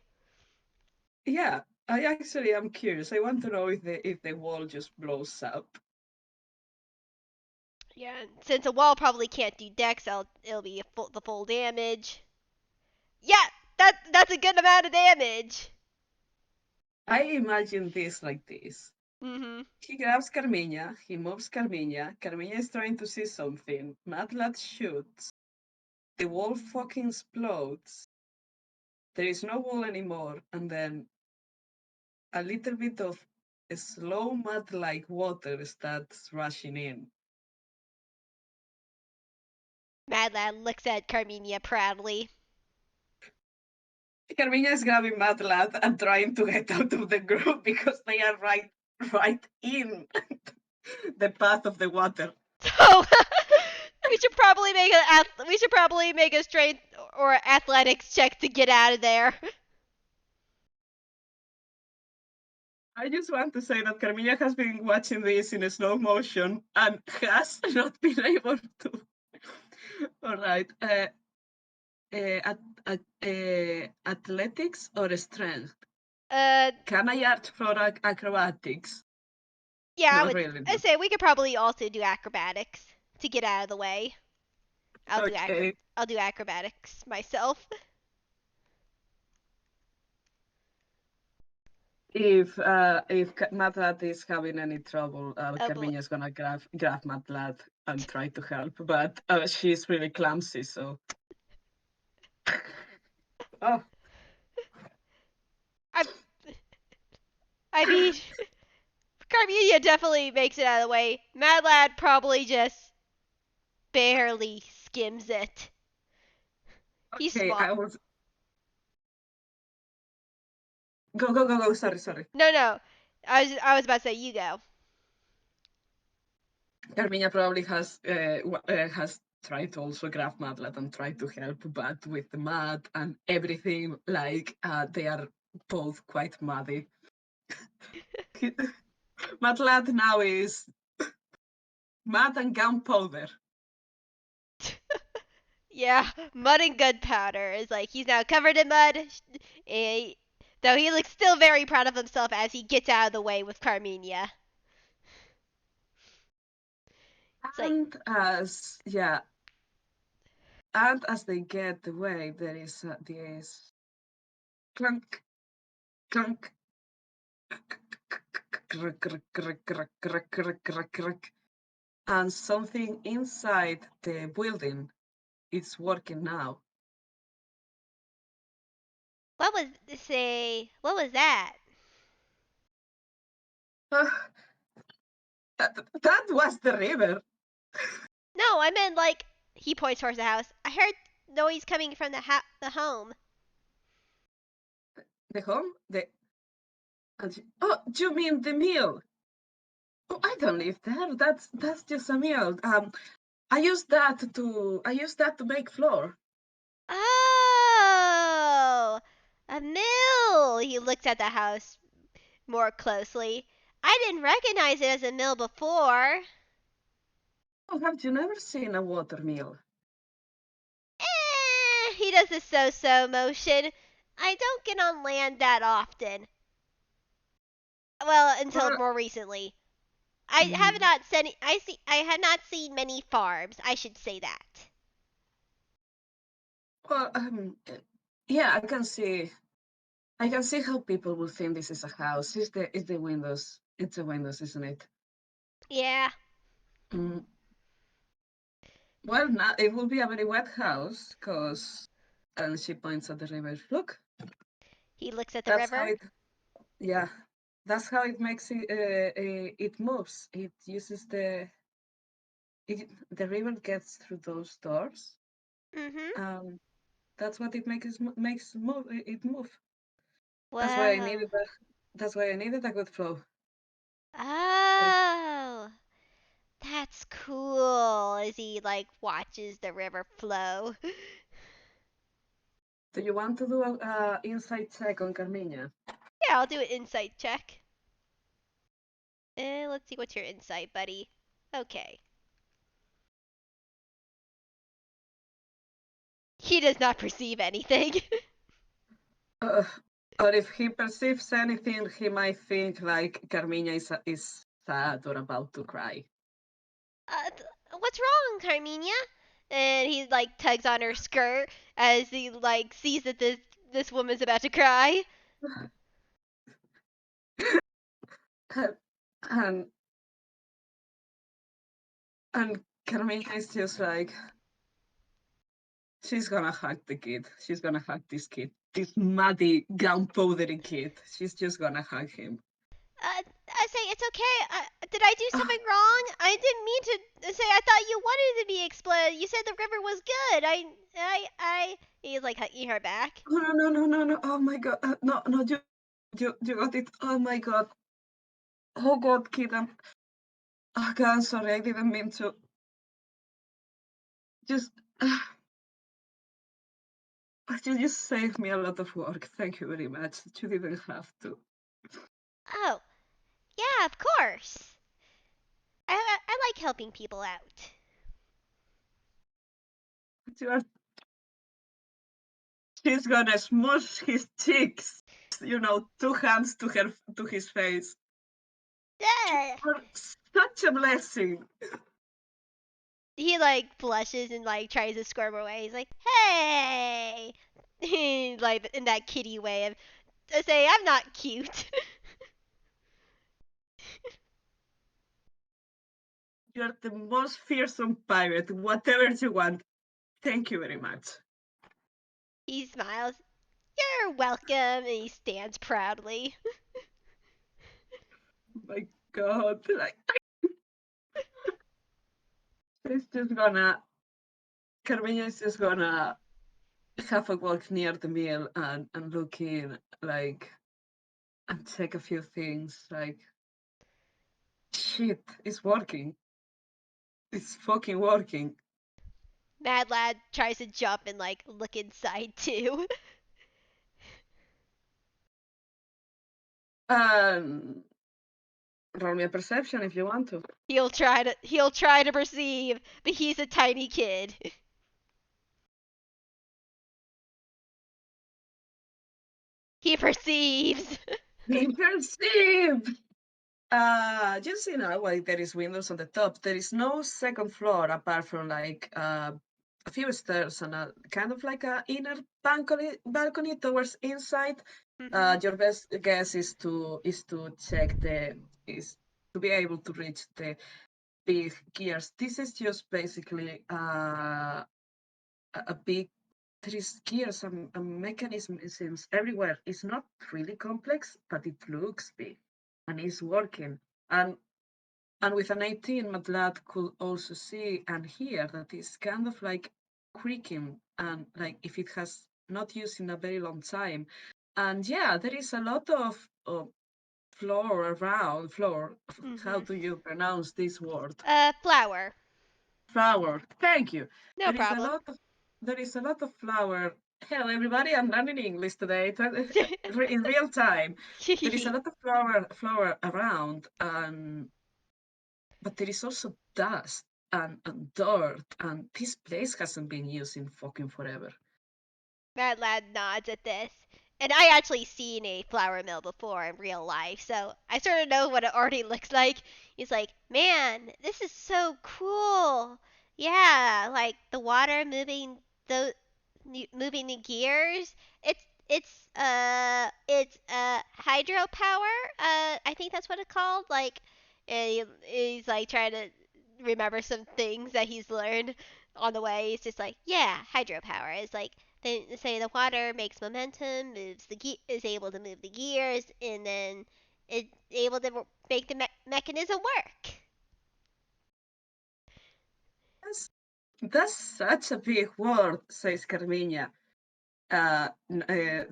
Yeah, I actually am curious. I want to know if the wall just blows up. Yeah, since a wall probably can't do dex, it'll be the full damage. Yeah, that's a good amount of damage. I imagine this like this. Mhm. He grabs Carmiña, he moves Carmiña, Carmiña is trying to see something, Matlat shoots, the wall fucking explodes, there is no wall anymore, and then a little bit of slow mud-like water starts rushing in. Mad Lad looks at Carminia proudly. Carmiña is grabbing Matlat and trying to get out of the group because they are right in the path of the water. So we should probably make a strength or athletics check to get out of there. I just want to say that Carmiña has been watching this in slow motion and has not been able to. All right. Athletics or strength? Uh, Can I add for acrobatics? yeah, Not really. I No. say we could probably also do acrobatics to get out of the way. Okay. I'll do acrobatics myself. If Matlat is having any trouble, Oh boy. Carmiña is gonna grab Matlat and try to help, but she's really clumsy, so. Oh, I I mean, Carmenia definitely makes it out of the way. Mad Lad probably just barely skims it. He's okay. small. Go. Sorry. No, no. I was about to say you go. Carmiña probably has try to also grab Madlat and try to help, but with the mud and everything, like they are both quite muddy. Matlat now is mud and gunpowder. Yeah, mud and gunpowder is like he's now covered in mud. eh, Though he looks still very proud of himself as he gets out of the way with Carmiña. It's like, Yeah, and as they get away, there is this clunk, clunk, and something inside the building is working now. what was what was that? Uh, that was the river. No, I meant like he points towards the house. I heard noise coming from the home. The home? Oh, you mean the mill? Oh, I don't live there. That's just a mill. I use that to make flour. Oh, a mill. He looks at the house more closely. I didn't recognize it as a mill before. Oh, have you never seen a water mill? He does the so-so motion. I don't get on land that often. Well, until Well, more recently. I have mm, not seen. I have not seen many farms. I should say that. well, yeah, I can see how people will think this is a house. It's the windows. It's the windows, isn't it? Yeah. Mm, well, now it will be a very wet house, cause, and she points at the river. Look, He looks at the that's how river. it. Yeah, that's how it makes it. It moves. It uses the river gets through those doors. Mhm. Um, that's what it makes move it move. That's why I Whoa. needed a that's why I needed a good flow. Like, Oh. That's cool. As he like watches the river flow. do you want to do a insight check on Carmiña? Yeah, I'll do an insight check. Let's see what's your insight, buddy. Okay. He does not perceive anything. Uh, or if he perceives anything, he might think like Carmiña is sad or about to cry. What's wrong, Carminia? And he like tugs on her skirt as he like sees that this woman's about to cry. and and Carmiña is just like, she's gonna hug the kid. She's gonna hug this kid. This muddy, gunpowdery kid. She's just gonna hug him. I say it's okay. Did I do Ah, something wrong? I didn't mean to say. I thought you wanted to be exploded. You said the river was good. I. He's like hugging her back. no, no, no, no, no. Oh my god. No, no, you got it. Oh my god. Oh god, kid. Oh god, I'm sorry. I didn't mean to. Just. You just saved me a lot of work. Thank you very much. You didn't have to. Oh, yeah, of course. I like helping people out. You are, she's gonna smush his cheeks. You know, two hands to his face. You Yeah. are such a blessing. He like blushes and like tries to squirm away. He's like, "Hey," like in that kitty way of to say, "I'm not cute." You're the most fearsome pirate. Whatever you want. Thank you very much. He smiles. "You're welcome," and he stands proudly. My God, like she's just gonna. Carmenia is just gonna have a walk near the mill and look in, like, and check a few things. Like, shit, it's working. It's fucking working. Mad Lad tries to jump and like look inside too. Um, Roll me a perception if you want to. He'll try to perceive, but he's a tiny kid. He perceives. Impressive! Just like there is windows on the top. There is no second floor apart from like a few stairs and a kind of like a inner balcony towards inside. Mhm. Your best guess is to check the is to be able to reach the big gears. This is just basically a big. There is gears and mechanisms everywhere. It's not really complex, but it looks big and it's working. And with an 18, Matlad could also see and hear that it's kind of like creaking and like if it has not used in a very long time. And yeah, there is a lot of floor around floor. How Mhm. do you pronounce this word? Flower. Flour. Thank you. No There is a problem. lot of there is a lot of flour. Hello, everybody. I'm learning English today in real time. There is a lot of flour around, and but there is also dust and dirt, and this place hasn't been used in fucking forever. Mad Lad nods at this. And I actually seen a flour mill before in real life, so I sort of know what it already looks like. He's like, man, this is so cool. Yeah, like the water moving the gears. It's hydropower. I think that's what it's called. Like, he's like trying to remember some things that he's learned on the way. He's just like, yeah, hydropower. It's like then say the water makes momentum, is able to move the gears, and then it's able to make the mechanism work. That's such a big word, says Carmiña,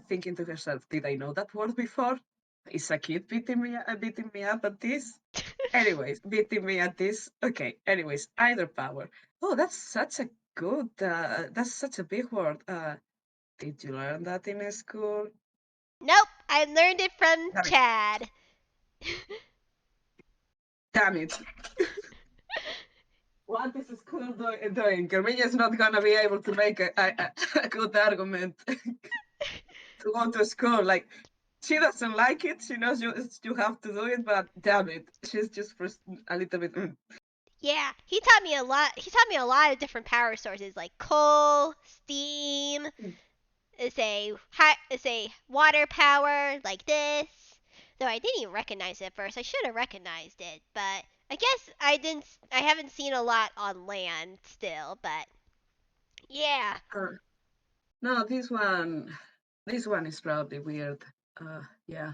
thinking to herself, did I know that word before? Is a kid beating me up at this? Anyways, beating me at this. Okay, anyways, either power. Oh, that's such a big word. Did you learn that in school? Nope, I learned it from Damn it. Chad. Damn it. What is school doing? Carmiña is not gonna be able to make a good argument to go to school. Like, she doesn't like it. She knows you have to do it, but damn it, she's just a little bit. Yeah, he taught me a lot. He taught me a lot of different power sources like coal, steam, is a water power like this. Though I didn't even recognize it at first. I should have recognized it, but I guess I didn't. I haven't seen a lot on land still, but yeah. Uh, no, this one is probably weird. Yeah,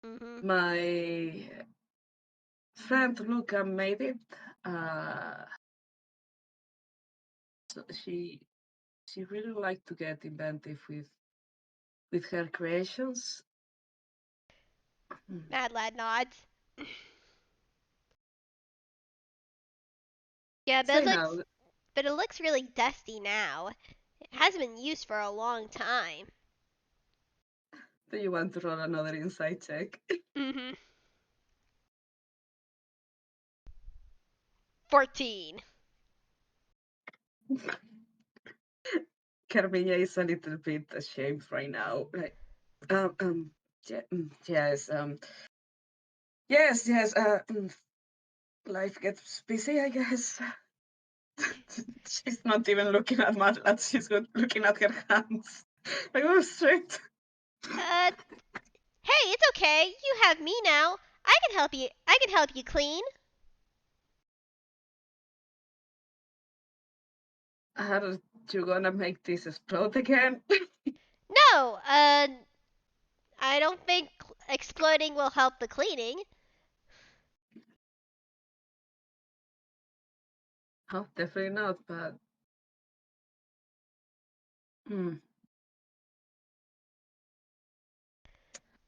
Mhm. my friend Luca made it. Uh, so she really liked to get inventive with her creations. Hmm. Mad Lad nods. Yeah, So now, but it looks really dusty now. It hasn't been used for a long time. do you want to roll another insight check? Mhm. 14. Carmiña is a little bit ashamed right now. Like, um, um, yes, yes. Life gets busy, I guess. She's not even looking at Matlat. She's looking at her hands. Like, oh, straight. Uh, hey, it's okay. You have me now. I can help you. I can help you clean. Are you gonna make this explode again? No, I don't think exploding will help the cleaning. Oh, definitely not, but hmm.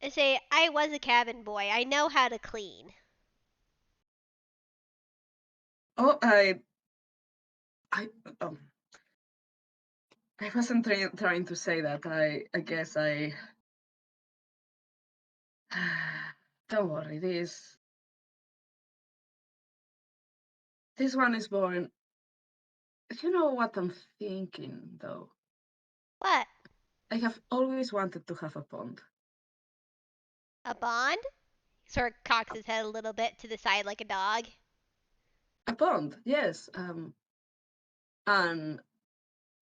I say, I was a cabin boy. I know how to clean. Oh, I, I wasn't trying to say that. I guess I. Don't worry. This one is boring. You know what I'm thinking, though? What? I have always wanted to have a pond. A bond? Sort of cocks his head a little bit to the side like a dog. A pond, yes. And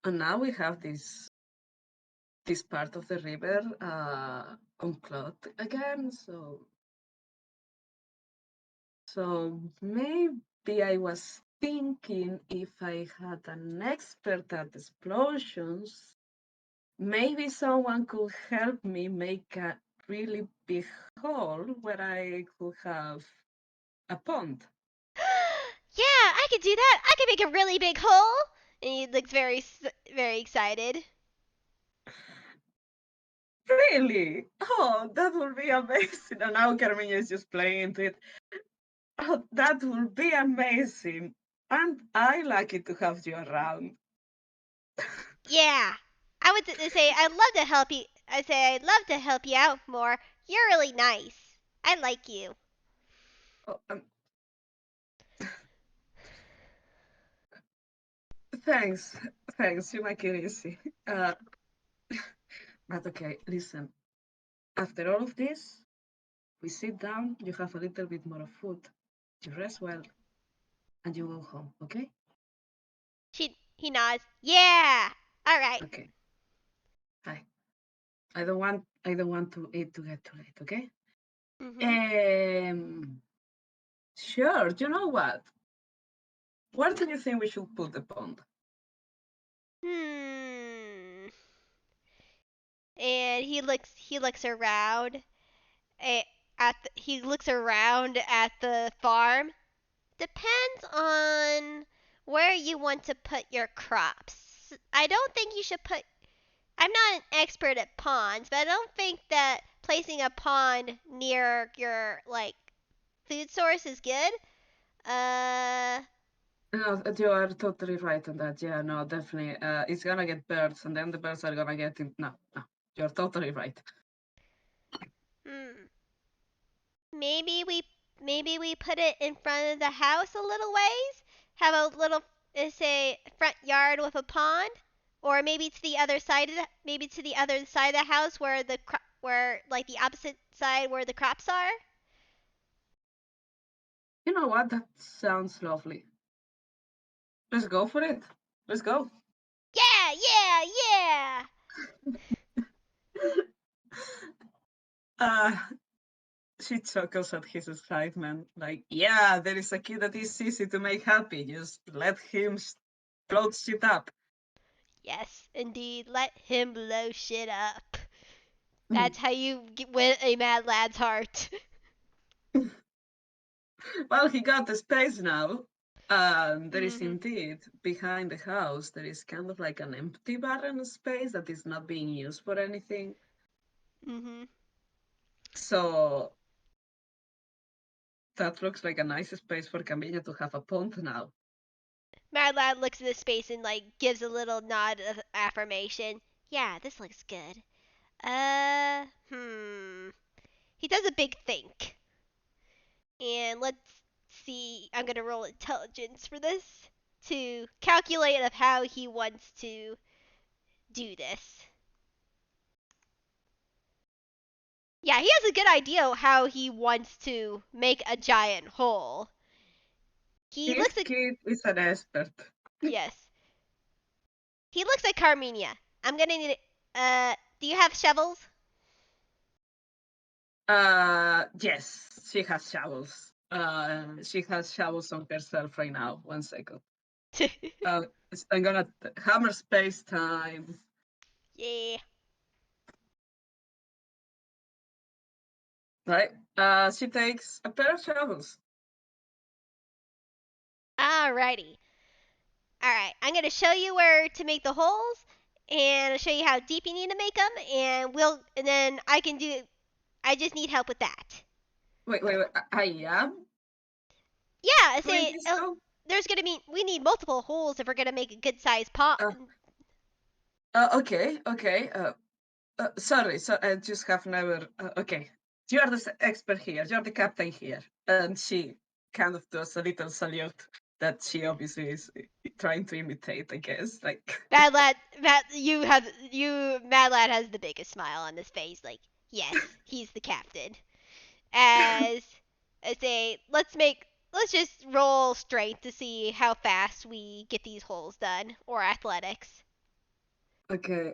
now we have this part of the river unclogged again. So maybe I was thinking if I had an expert at explosions, maybe someone could help me make a really big hole where I could have a pond. Yeah, I could do that. I could make a really big hole. And he looks very excited. Really? Oh, that would be amazing. And now Carmiña is just playing into it. Oh, that would be amazing. And I lucky to have you around. Yeah, I would say I'd love to help you. I say I'd love to help you out more. You're really nice. I like you. Oh, thanks. Thanks. You make it easy. But okay, listen. After all of this, we sit down, you have a little bit more of food, you rest well, and you go home, okay? He nods. Yeah. All right. Okay. Bye. I don't want to eat to get too late, okay? Mhm. Um sure, you know what? Where do you think we should put the pond? Hmm. And he looks around he looks around at the farm. Depends on where you want to put your crops. I don't think you should put. I'm not an expert at ponds, but I don't think that placing a pond near your like food source is good. Uh, No, you are totally right on that. Yeah, no, definitely. It's gonna get birds, and then the birds are gonna get in. No, no, you're totally right. hmm. Maybe we maybe we put it in front of the house a little ways. Have a little say front yard with a pond, or maybe to the other side of the house where where like the opposite side where the crops are. You know what? That sounds lovely. Let's go for it. Let's go. Yeah, yeah, yeah. uh, she chuckles at his excitement, like, yeah, there is a kid that is easy to make happy. Just let him float shit up. Yes, indeed. Let him blow shit up. That's how you win a mad lad's heart. Well, he got the space now. There is Mhm. indeed behind the house, there is kind of like an empty barren space that is not being used for anything. Mhm. So that looks like a nice space for Camilla to have a pond now. Mad lad looks at the space and like gives a little nod of affirmation. Yeah, this looks good. Hmm. He does a big think. And let's see. I'm gonna roll intelligence for this to calculate of how he wants to do this. Yeah, he has a good idea how he wants to make a giant hole. He This looks at kid is an expert. yes. He looks at Carmiña. I'm gonna need. Do you have shovels? Yes, she has shovels. She has shovels on herself right now. 1 second. Uh, I'm gonna hammer space time. Yeah. Right? She takes a pair of shovels. Alrighty. Alright. I'm gonna show you where to make the holes, and I'll show you how deep you need to make them, and then I can do. I just need help with that. Wait. I am Yeah. I doing say this though. there's gonna be. We need multiple holes if we're gonna make a good sized pot. Uh, Okay, okay. Sorry, so I just have never. Okay, you are the expert here. You're the captain here, and she kind of does a little salute that she obviously is trying to imitate. I guess, like. Mad Lad, Mad Lad has the biggest smile on his face. Like, yes, he's the captain. As I say, let's just roll strength to see how fast we get these holes done, or athletics. Okay.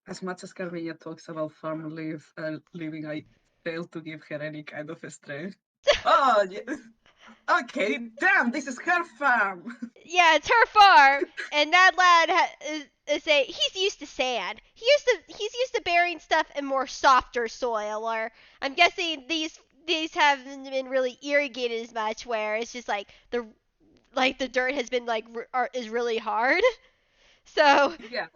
As much as Carmiña talks about farm living, I fail to give her any kind of strength. Oh, yeah. Okay, damn, this is her farm. Yeah, it's her farm, and that lad he's used to sand. He's used to burying stuff in more softer soil, or I'm guessing these haven't been really irrigated as much, where it's just like the dirt has been is really hard. So Yeah,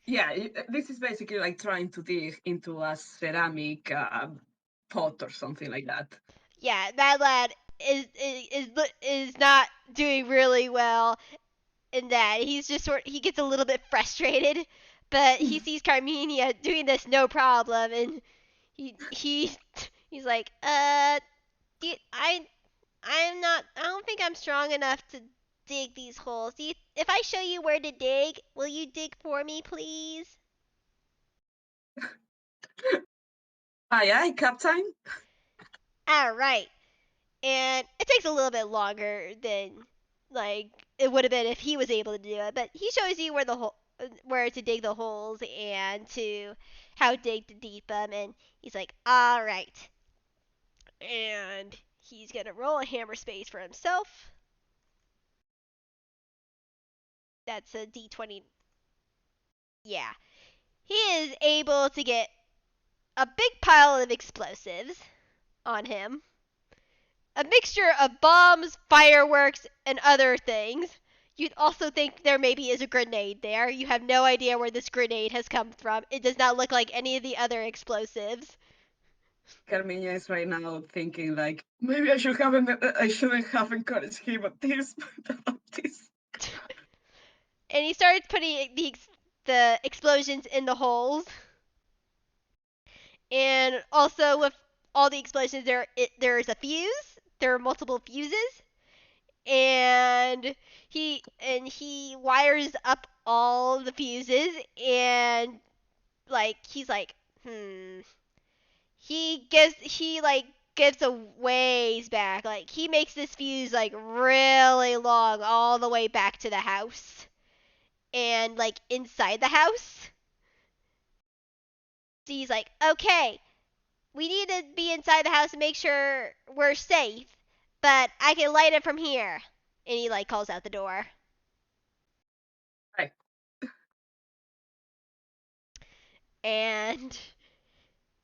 yeah. This is basically like trying to dig into a ceramic pot or something like that. yeah, that lad is not doing really well in that. He gets a little bit frustrated, but he sees Carminia doing this no problem, and he's like, I don't think I'm strong enough to dig these holes. If I show you where to dig, will you dig for me, please? Aye, aye, Captain. All right. And it takes a little bit longer than like it would have been if he was able to do it, but he shows you where to dig the holes and to how dig to deep them, and he's like, all right, and he's gonna roll a hammer space for himself. That's a d20. Yeah, he is able to get a big pile of explosives on him, a mixture of bombs, fireworks, and other things. You'd also think there maybe is a grenade there. You have no idea where this grenade has come from. It does not look like any of the other explosives. Carmiña is right now thinking like maybe I shouldn't have encouraged him at this about this. And he starts putting the explosions in the holes. And also with all the explosions, there's a fuse. There are multiple fuses, and he wires up all the fuses, and he's like, he gives a ways back. Like he makes this fuse like really long all the way back to the house. And like inside the house. So he's like, okay, we need to be inside the house and make sure we're safe, but I can light it from here. And he like calls out the door. Right. And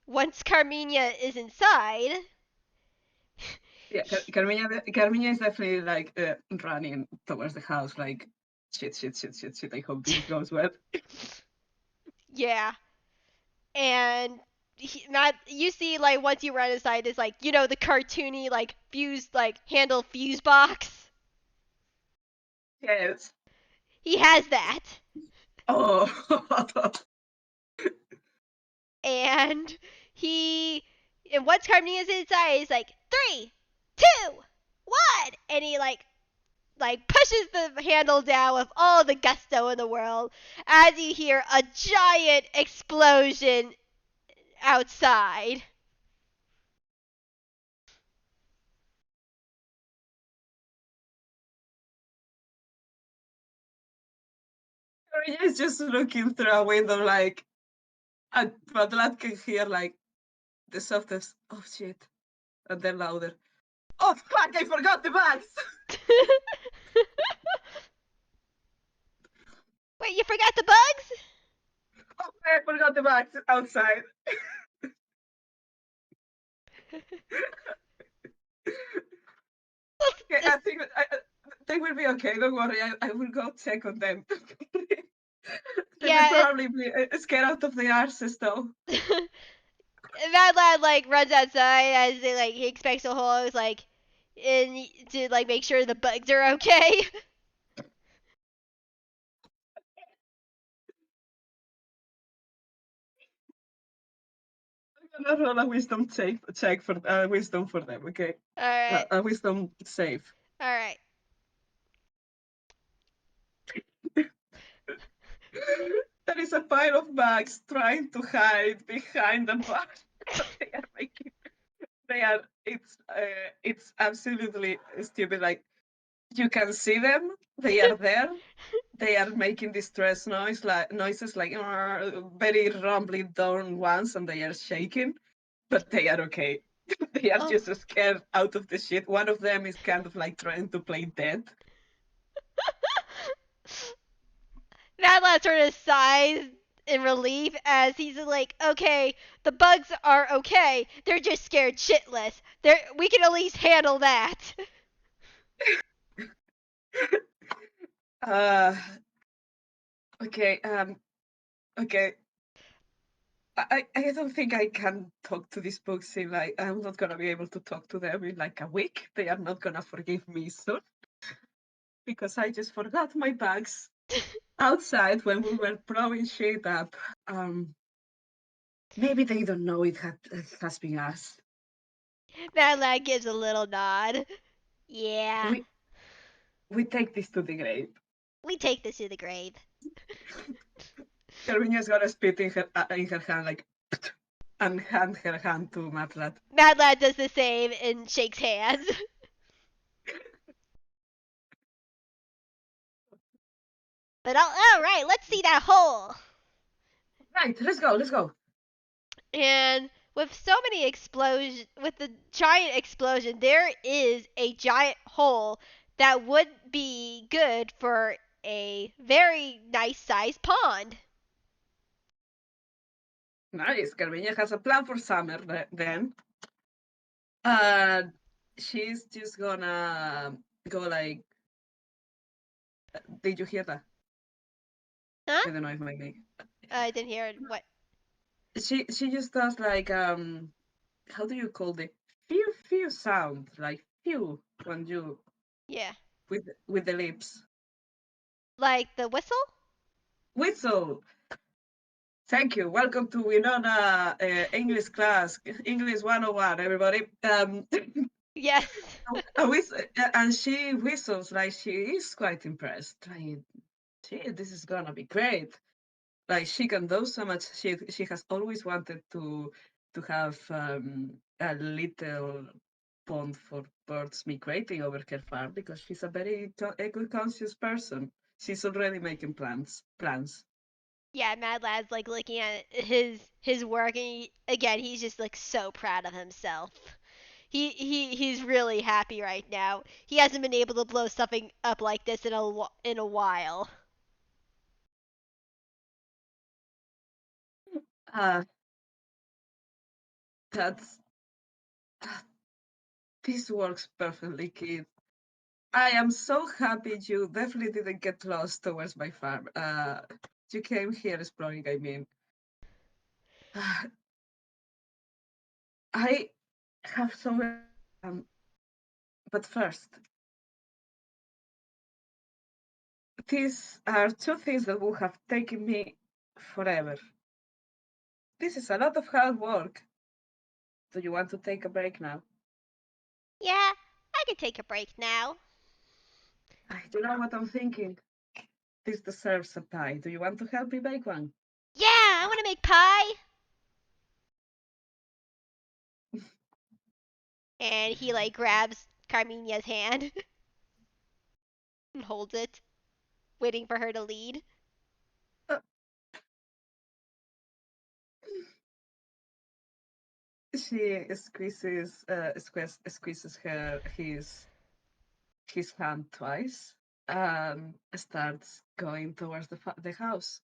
once Carminia is inside, Yeah, Carmiña is definitely like running towards the house, like shit, shit, shit, shit, shit. I hope this goes well. yeah, and not you see like once you run inside is like the cartoony like fuse like handle fuse box. Yes. He has that, Oh. and he and once Carminia's inside, he's like 3, 2, 1, and he like pushes the handle down with all the gusto in the world as you hear a giant explosion outside. Carmiña is just looking through a window, like, but lad can hear like the softest. Oh shit, and then louder. Oh fuck! I forgot the bags. Wait, you forgot the bugs? Oh, I forgot the bags outside. Okay, I think they will be okay. Don't worry. I will go check on them. They will Yeah, probably be scared out of their arses though. Mad Lad like runs outside as he expects a hose like and to like make sure the bugs are okay. gonna roll a wisdom check for wisdom for them. Okay, All right. a wisdom save. All right. There is a pile of bags trying to hide behind the bar. They are making. They are. It's absolutely stupid. Like you can see them. They are there. They are making distress noises like very rumbly down ones, and they are shaking. But they are okay. They are Oh. just scared out of the shit. One of them is kind of like trying to play dead. Madlad sort of sighs in relief as he's like, okay, the bugs are okay. They're just scared shitless. We can at least handle that. Uh, okay. Okay. I don't think I can talk to these books in like I'm not gonna be able to talk to them in like a week. They are not gonna forgive me soon because I just forgot my bags outside when we were blowing shit up. Um, Maybe they don't know it has been us. Madlad gives a little nod. Yeah, We we take this to the grave. we take this to the grave. Carmiña's gonna spit in her hand like and hand her hand to Matlat. Madlad does the same and shakes hands. But all right, let's see that hole. Right, let's go. And with so many explosions, with the giant explosion, there is a giant hole that would be good for a very nice sized pond. Nice. Carmiña has a plan for summer then. Uh, she's just gonna go like. Did you hear that? Huh? I don't know if my make. I didn't hear it. What? She just does like how do you call the few sound like few when you Yeah. with the lips Like the whistle? whistle. Thank you. Welcome to Winona English class, English 101, everybody. Yes. And she whistles like she is quite impressed. Like, this is gonna be great. Like she can do so much. She has always wanted to have a little pond for birds migrating over her farm because she's a very eco-conscious person. She's already making plans. Yeah, Mad Lad's like looking at his work, and again, he's just like so proud of himself. He's really happy right now. He hasn't been able to blow something up like this in a while. Uh, that's this works perfectly, kid. I am so happy you definitely didn't get lost towards my farm. You came here exploring, I mean. I have so many, but first, these are two things that would have taken me forever. This is a lot of hard work. Do you want to take a break now? Yeah, I can take a break now. You know what I'm thinking? This deserves a pie. Do you want to help me bake one? Yeah, I want to make pie. And he like grabs Carminia's hand and holds it, waiting for her to lead. Uh, she squeezes his hand twice and starts going towards the house,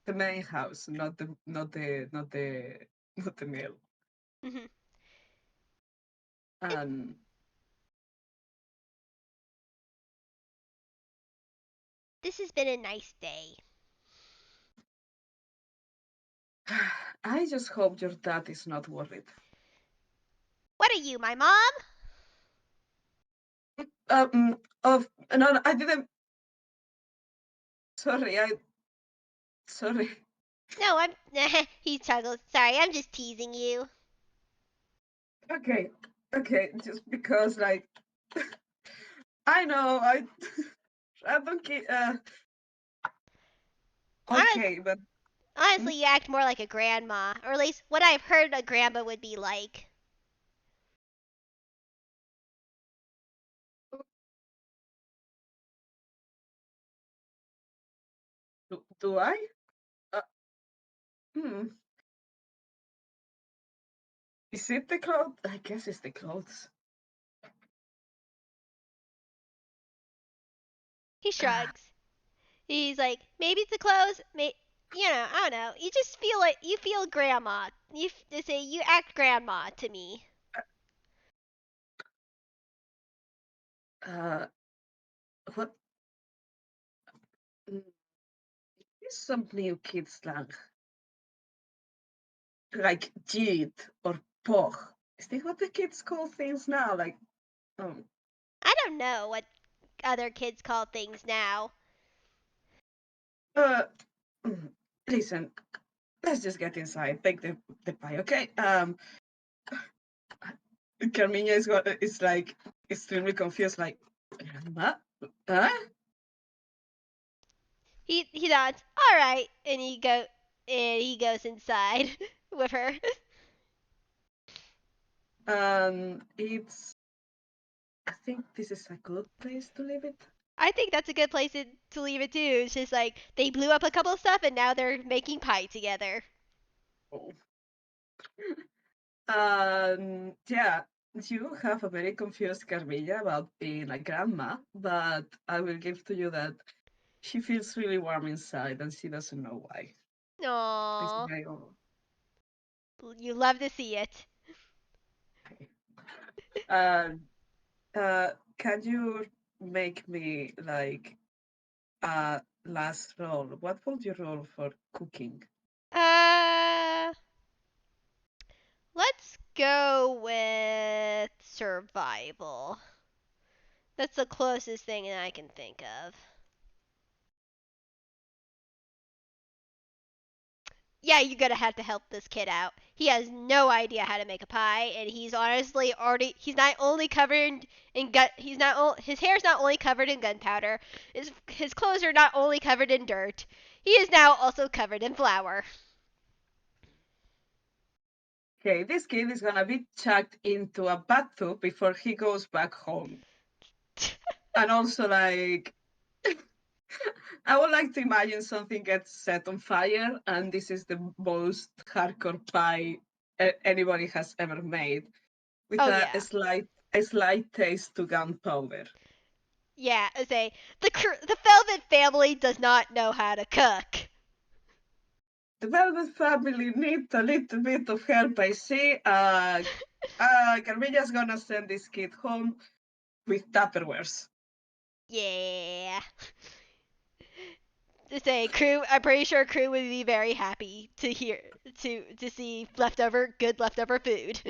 the main house, not the mill. Mhm. And This has been a nice day. I just hope your dad is not worried. What are you, my mom? Of no, I didn't. Sorry, sorry. No, I'm. He chuckles. Sorry, I'm just teasing you. Okay, okay, just because like I know I don't Honest, okay, but hmm, honestly, you act more like a grandma, or at least what I've heard a grandma would be like. do I? Uh, hmm, is it the clothes? I guess it's the clothes. He Ah, shrugs. He's like, maybe it's the clothes. I don't know. You just feel like you feel grandma. They say you act grandma to me. uh, what mm, is some new kid slang like jit or poch? Is that what the kids call things now? Like, um, I don't know what other kids call things now. uh, mm, listen, let's just get inside. Take the pie, okay? Carmiña is like extremely confused, like, Grandma? Huh? He nods. All right, and he goes inside with her. It's. I think this is a good place to leave it. I think that's a good place to leave it too. It's just like they blew up a couple of stuff and now they're making pie together. Oh. Yeah, you have a very confused Carmilla about being a grandma, but I will give to you that she feels really warm inside and she doesn't know why. This is Aww, my own. you love to see it. Okay. Uh, can you make me like a last roll? What would you roll for cooking? Uh, let's go with survival. That's the closest thing that I can think of. Yeah, you're gonna have to help this kid out. He has no idea how to make a pie, and he's honestly already. He's not only covered in gun. He's not. His hair's not only covered in gunpowder. His clothes are not only covered in dirt. He is now also covered in flour. Okay, this kid is gonna be chucked into a bathtub before he goes back home. And also, like, I would like to imagine something gets set on fire, and this is the most hardcore pie anybody has ever made, with Oh a yeah, slight taste to gunpowder. yeah. I say the Velvet family does not know how to cook. The Velvet family need a little bit of help, I see. Carmilla's gonna send this kid home with Tupperwares. Yeah. To say crew, I'm pretty sure crew would be very happy to hear to see good leftover food.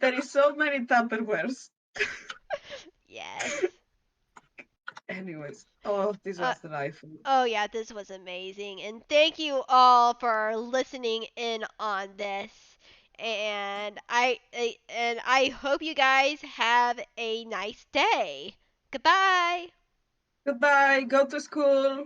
There is so many Tupperwares. Yes. Anyways, oh, this Uh, was delightful. oh yeah, this was amazing, and thank you all for listening in on this. And I hope you guys have a nice day. Goodbye. Goodbye, go to school.